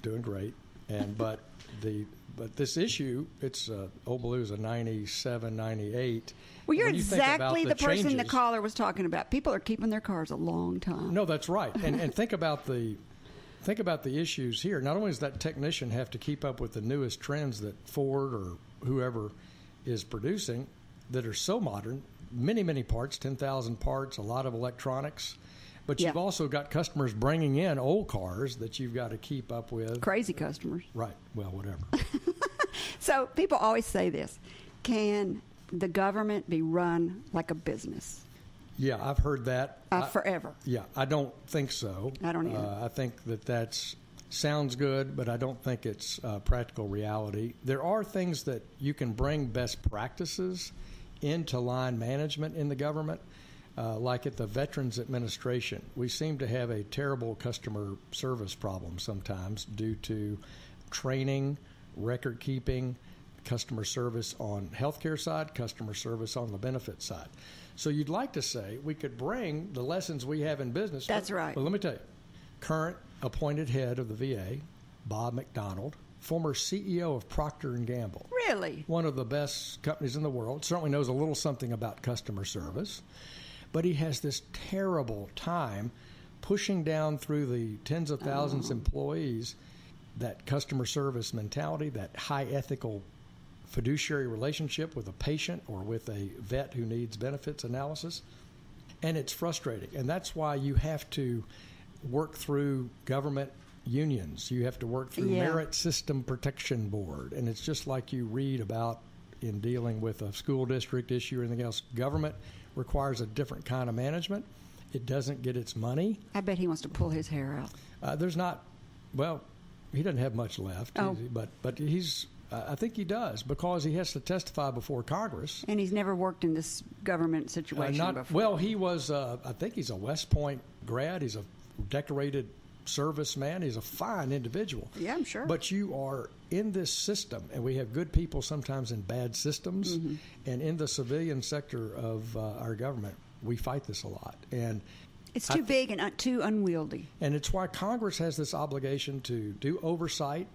doing great, but this issue, it's Old Blue is a 97, 98. Well, you're exactly the person the caller was talking about. People are keeping their cars a long time. No, that's right. And think about the issues here. Not only does that technician have to keep up with the newest trends that Ford or whoever is producing that are so modern, many, many parts, 10,000 parts, a lot of electronics. But you've also got customers bringing in old cars that you've got to keep up with. Crazy customers. Right. Well, whatever. So people always say this. Can the government be run like a business? Yeah, I've heard that. Forever. Yeah, I don't think so. I don't either. I think that sounds good, but I don't think it's practical reality. There are things that you can bring best practices into line management in the government. Like at the Veterans Administration, we seem to have a terrible customer service problem sometimes due to training, record keeping, customer service on healthcare side, customer service on the benefit side. So you'd like to say we could bring the lessons we have in business. That's right. Well, let me tell you, current appointed head of the VA, Bob McDonald, former CEO of Procter & Gamble. Really? One of the best companies in the world, certainly knows a little something about customer service. But he has this terrible time pushing down through the tens of thousands of employees that customer service mentality, that high ethical fiduciary relationship with a patient or with a vet who needs benefits analysis. And it's frustrating. And that's why you have to work through government unions. You have to work through Merit System Protection Board. And it's just like you read about in dealing with a school district issue or anything else. Government requires a different kind of management. It doesn't get its money. I bet he wants to pull his hair out. There's not, well, he doesn't have much left, but he's, I think he does because he has to testify before Congress. And he's never worked in this government situation before. Well, he was, I think he's a West Point grad. He's a decorated serviceman. He's a fine individual. Yeah, I'm sure. But you are in this system, and we have good people sometimes in bad systems, and in the civilian sector of our government, we fight this a lot. And it's too big and too unwieldy. And it's why Congress has this obligation to do oversight,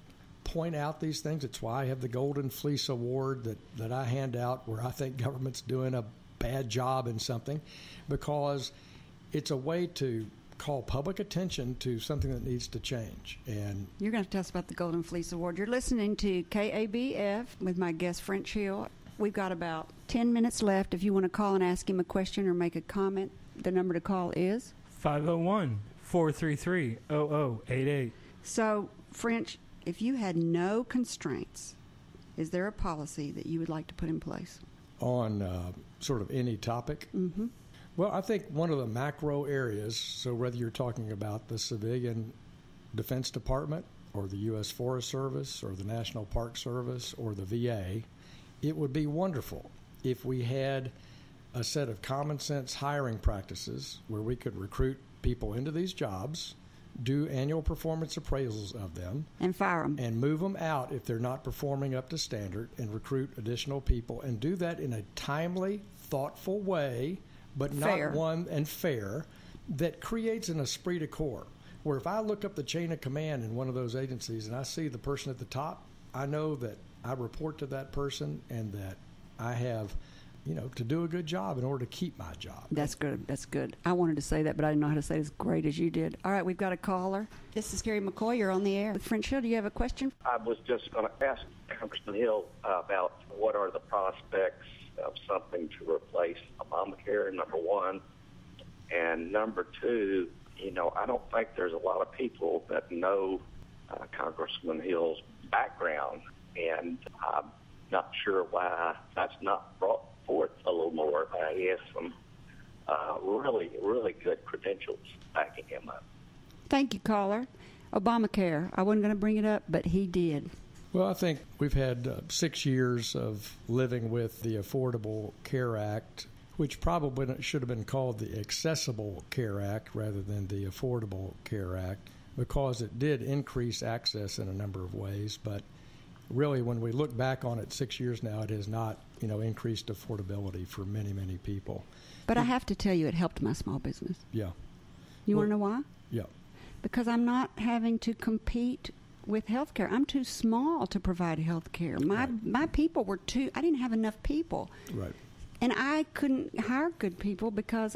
point out these things. It's why I have the Golden Fleece Award that I hand out where I think government's doing a bad job in something, because it's a way to call public attention to something that needs to change. And you're going to tell us about the Golden Fleece Award. You're listening to KABF with my guest, French Hill. We've got about 10 minutes left. If you want to call and ask him a question or make a comment, the number to call is 501-433-0088. So, French, if you had no constraints, is there a policy that you would like to put in place? On sort of any topic? Mm-hmm. Well, I think one of the macro areas, so whether you're talking about the Civilian Defense Department or the U.S. Forest Service or the National Park Service or the VA, it would be wonderful if we had a set of common sense hiring practices where we could recruit people into these jobs, do annual performance appraisals of them, and fire them, and move them out if they're not performing up to standard, and recruit additional people, and do that in a timely, thoughtful way, but fair. not one and fair, that creates an esprit de corps, where if I look up the chain of command in one of those agencies and I see the person at the top, I know that I report to that person and that I have, to do a good job in order to keep my job. That's good. That's good. I wanted to say that, but I didn't know how to say it as great as you did. All right, we've got a caller. This is Carrie McCoy. You're on the air with French Hill. Do you have a question? I was just going to ask Congressman Hill about what are the prospects of something to replace Obamacare, number one. And number two, I don't think there's a lot of people that know Congressman Hill's background, and I'm not sure why that's not brought forth a little more. He has some really, really good credentials backing him up. Thank you, caller. Obamacare. I wasn't going to bring it up, but he did. Well, I think we've had 6 years of living with the Affordable Care Act, which probably should have been called the Accessible Care Act rather than the Affordable Care Act, because it did increase access in a number of ways. But really, when we look back on it 6 years now, it has not, increased affordability for many, many people. But I have to tell you, it helped my small business. Yeah. You want to know why? Yeah. Because I'm not having to compete with health care. I'm too small to provide health care. My people were I didn't have enough people. Right. And I couldn't hire good people because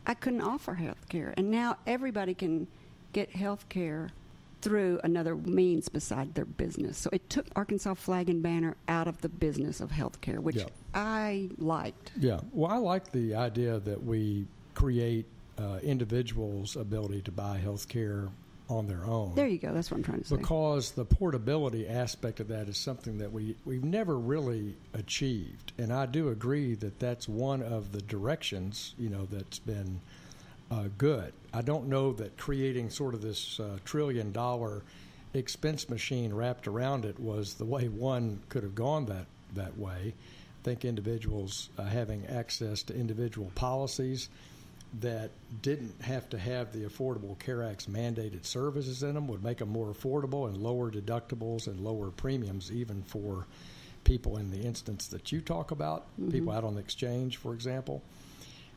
I couldn't offer health care. And now everybody can get health care through another means beside their business. So it took Arkansas Flag and Banner out of the business of health care, which I liked. Yeah. Well, I like the idea that we create individuals' ability to buy health care on their own. There you go. That's what I'm trying to say. Because the portability aspect of that is something that we've never really achieved. And I do agree that that's one of the directions, that's been good. I don't know that creating sort of this $1 trillion expense machine wrapped around it was the way one could have gone that way. I think individuals having access to individual policies that didn't have to have the Affordable Care Act's mandated services in them would make them more affordable and lower deductibles and lower premiums, even for people in the instance that you talk about, people out on the exchange, for example.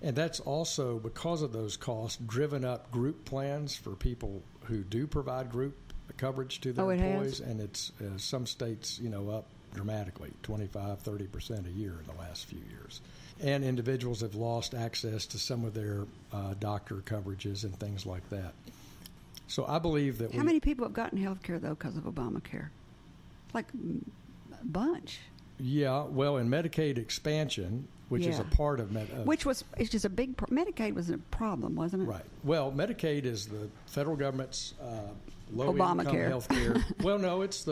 And that's also, because of those costs, driven up group plans for people who do provide group coverage to their employees. And it's some states, up dramatically, 25-30% a year in the last few years. And individuals have lost access to some of their doctor coverages and things like that. So I believe that How many people have gotten health care, though, because of Obamacare? Like a bunch. Yeah, well, in Medicaid expansion, which is a part of it's just a big Medicaid was a problem, wasn't it? Right. Well, Medicaid is the federal government's low-income health care. Well, no, it's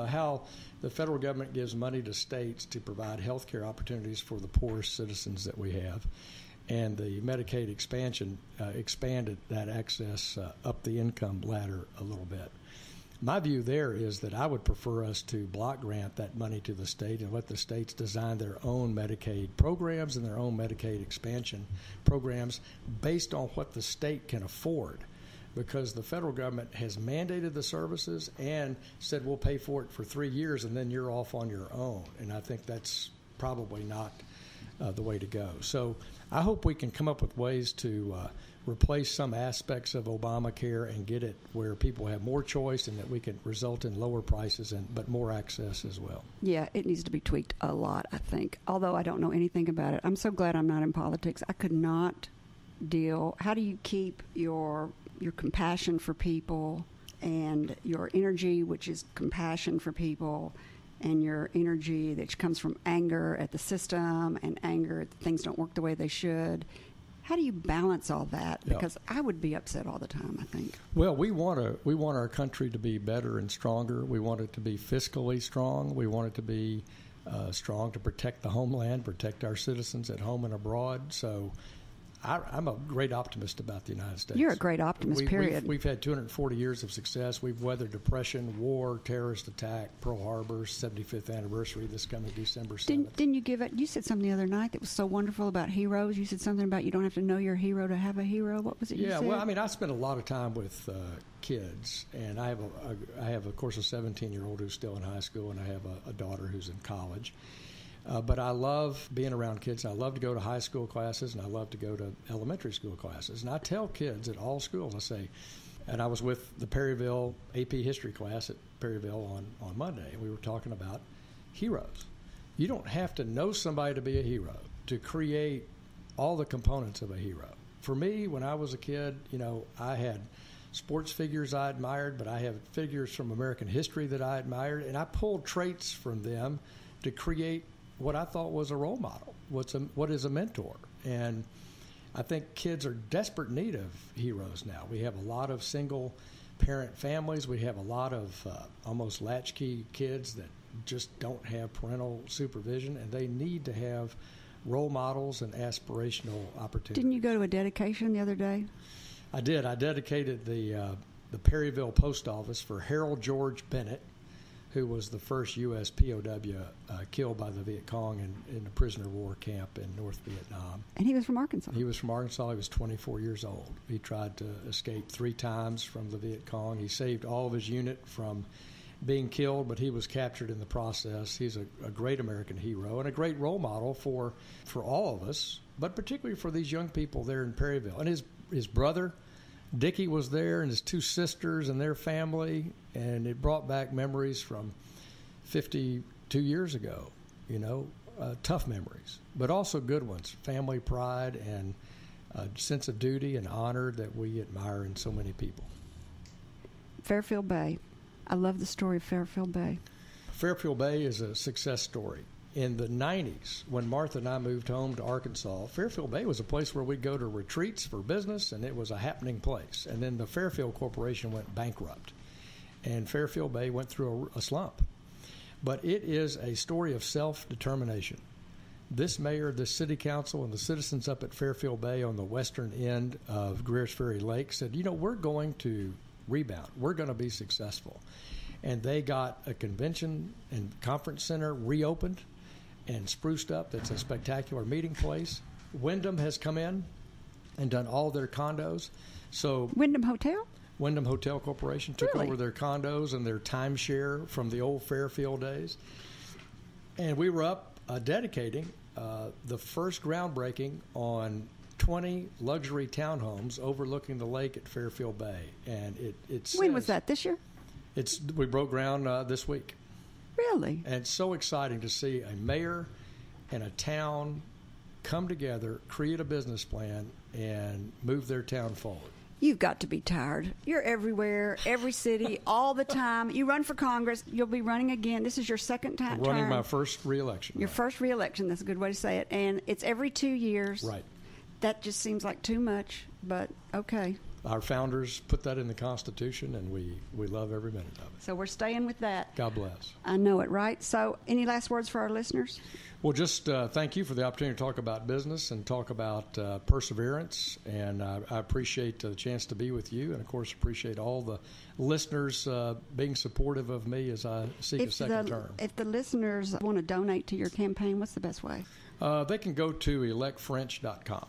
how the federal government gives money to states to provide health care opportunities for the poorest citizens that we have. And the Medicaid expansion expanded that access up the income ladder a little bit. My view there is that I would prefer us to block grant that money to the state and let the states design their own Medicaid programs and their own Medicaid expansion programs based on what the state can afford. Because the federal government has mandated the services and said we'll pay for it for 3 years and then you're off on your own. And I think that's probably not the way to go. So I hope we can come up with ways to replace some aspects of Obamacare and get it where people have more choice and that we can result in lower prices but more access as well. Yeah, it needs to be tweaked a lot, I think, although I don't know anything about it. I'm so glad I'm not in politics. I could not deal. How do you keep your compassion for people and your energy, which is compassion for people, and your energy that comes from anger at the system and anger that things don't work the way they should? How do you balance all that? Because I would be upset all the time, I think. Well, we want our country to be better and stronger. We want it to be fiscally strong. We want it to be strong to protect the homeland, protect our citizens at home and abroad. So I'm a great optimist about the United States. You're a great optimist, period. We've had 240 years of success. We've weathered depression, war, terrorist attack, Pearl Harbor, 75th anniversary this coming December 7th. Didn't you give it? You said something the other night that was so wonderful about heroes. You said something about you don't have to know your hero to have a hero. What was it you said? Yeah, well, I mean, I spend a lot of time with kids, and I have, of course, a 17-year-old who's still in high school, and I have a daughter who's in college. But I love being around kids. I love to go to high school classes, and I love to go to elementary school classes. And I tell kids at all schools, I say, and I was with the Perryville AP History class at Perryville on Monday, and we were talking about heroes. You don't have to know somebody to be a hero, to create all the components of a hero. For me, when I was a kid, I had sports figures I admired, but I have figures from American history that I admired, and I pulled traits from them to create what I thought was a role model, what is a mentor. And I think kids are desperate need of heroes now. We have a lot of single parent families. We have a lot of almost latchkey kids that just don't have parental supervision, and they need to have role models and aspirational opportunities. Didn't you go to a dedication the other day? I did. I dedicated the Perryville Post Office for Harold George Bennett, who was the first U.S. POW killed by the Viet Cong in a prisoner of war camp in North Vietnam. And he was from Arkansas. He was from Arkansas. He was 24 years old. He tried to escape 3 times from the Viet Cong. He saved all of his unit from being killed, but he was captured in the process. He's a great American hero and a great role model for all of us, but particularly for these young people there in Perryville. And his brother, Dickie, was there, and his 2 sisters and their family, and it brought back memories from 52 years ago, tough memories, but also good ones, family pride and a sense of duty and honor that we admire in so many people. Fairfield Bay. I love the story of Fairfield Bay. Fairfield Bay is a success story. In the 90s, when Martha and I moved home to Arkansas, Fairfield Bay was a place where we'd go to retreats for business, and it was a happening place. And then the Fairfield Corporation went bankrupt, and Fairfield Bay went through a slump. But it is a story of self-determination. This mayor, this city council, and the citizens up at Fairfield Bay on the western end of Greers Ferry Lake said, we're going to rebound. We're going to be successful. And they got a convention and conference center reopened and spruced up. That's a spectacular meeting place. Wyndham has come in and done all their condos. So Wyndham Hotel? Wyndham Hotel Corporation took over their condos and their timeshare from the old Fairfield days. And we were up dedicating the first groundbreaking on 20 luxury townhomes overlooking the lake at Fairfield Bay. And when was that? This year? We broke ground this week. Really? And it's so exciting to see a mayor and a town come together, create a business plan, and move their town forward. You've got to be tired. You're everywhere, every city, all the time. You run for Congress. You'll be running again. This is your second time. Running my first re-election. Your first re-election. That's a good way to say it. And it's every 2 years. Right. That just seems like too much, but okay. Our founders put that in the Constitution, and we love every minute of it. So we're staying with that. God bless. I know it, right? So any last words for our listeners? Well, just thank you for the opportunity to talk about business and talk about perseverance. And I appreciate the chance to be with you, and, of course, appreciate all the listeners being supportive of me as I seek a second term. If the listeners want to donate to your campaign, what's the best way? They can go to electfrench.com.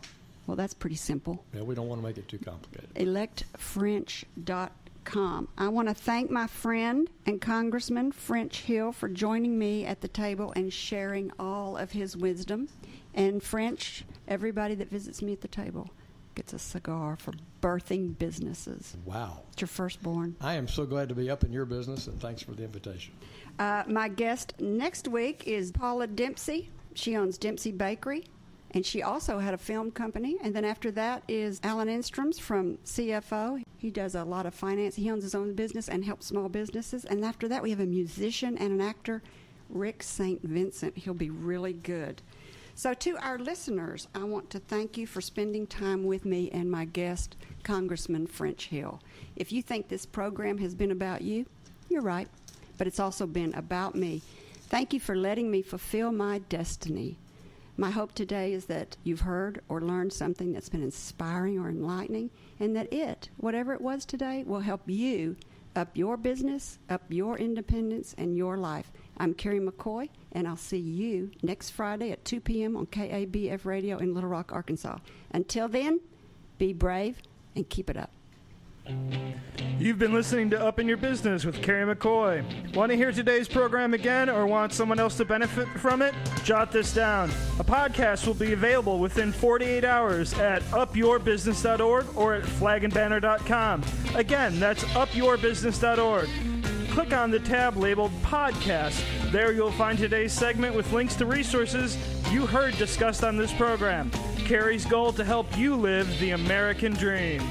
Well, that's pretty simple. Yeah, we don't want to make it too complicated. electfrench.com. I want to thank my friend and Congressman French Hill for joining me at the table and sharing all of his wisdom. And French, everybody that visits me at the table gets a cigar for birthing businesses. Wow. It's your firstborn. I am so glad to be up in your business, and thanks for the invitation. My guest next week is Paula Dempsey. She owns Dempsey Bakery. And she also had a film company. And then after that is Alan Instroms from CFO. He does a lot of finance. He owns his own business and helps small businesses. And after that, we have a musician and an actor, Rick St. Vincent. He'll be really good. So to our listeners, I want to thank you for spending time with me and my guest, Congressman French Hill. If you think this program has been about you, you're right. But it's also been about me. Thank you for letting me fulfill my destiny. My hope today is that you've heard or learned something that's been inspiring or enlightening, and that whatever it was today, will help you up your business, up your independence, and your life. I'm Carrie McCoy, and I'll see you next Friday at 2 p.m. on KABF Radio in Little Rock, Arkansas. Until then, be brave and keep it up. You've been listening to Up in Your Business with Carrie McCoy. Want to hear today's program again or want someone else to benefit from it? Jot this down. A podcast will be available within 48 hours at upyourbusiness.org or at flagandbanner.com. Again, that's upyourbusiness.org. Click on the tab labeled Podcast. There you'll find today's segment with links to resources you heard discussed on this program. Carrie's goal to help you live the American dream.